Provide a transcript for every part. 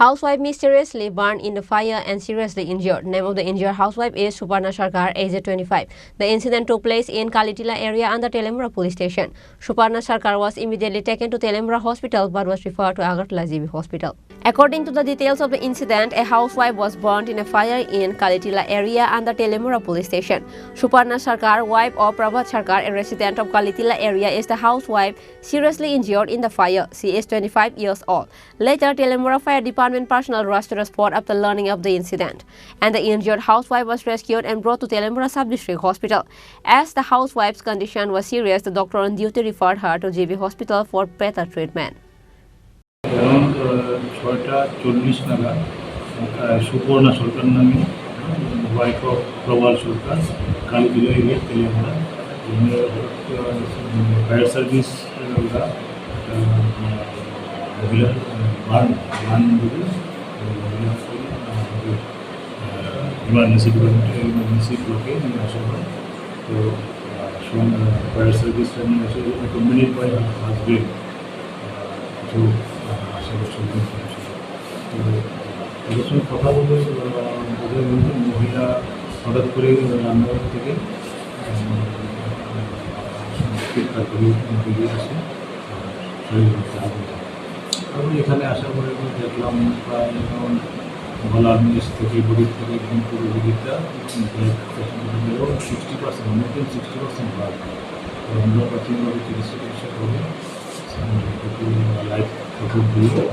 Housewife mysteriously burned in the fire and seriously injured. Name of the injured housewife is Suparna Sarkar, aged 25. The incident took place in Kalitila area under Telemura police station. Suparna Sarkar was immediately taken to Telemura hospital but was referred to Agartala GB hospital. According to the details of the incident, a housewife was burnt in a fire in Kalitila area under Telemura police station. Suparna Sarkar, wife of Prabhat Sarkar, a resident of Kalitila area, is the housewife seriously injured in the fire. She is 25 years old. Later, Telemura Fire Department personnel rushed to the spot after learning of the incident, and the injured housewife was rescued and brought to Telemura Sub-District Hospital. As the housewife's condition was serious, the doctor on duty referred her to GB Hospital for better treatment. Around 6:40 naga Suparna Sarkar name wife of Prabhat Sarkar Kalitila area Telemura fire service emergency blockade in Ashoka. So, fire service accompanied by her husband to Ashoka. কথা বলে মহিলা হঠাৎ করে রান্নাঘর থেকে বেরিয়ে আসে আমি এখানে আসার পরে দেখলাম প্রায় গলার নিচ থেকে বডি থেকে একদম পুরো বডিটা 60% more than 60% ভাগ আমরা প্রাথমিকভাবে চিকিৎসা করে লাইফ সাপোর্ট দিয়ে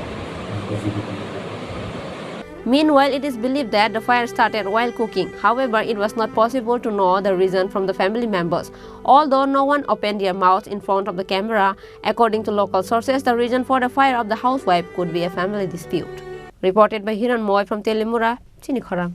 Meanwhile, it is believed that the fire started while cooking. However, it was not possible to know the reason from the family members. Although no one opened their mouths in front of the camera, according to local sources, the reason for the fire of the housewife could be a family dispute. Reported by Hiran Moy from Telemura, Chini Khorang.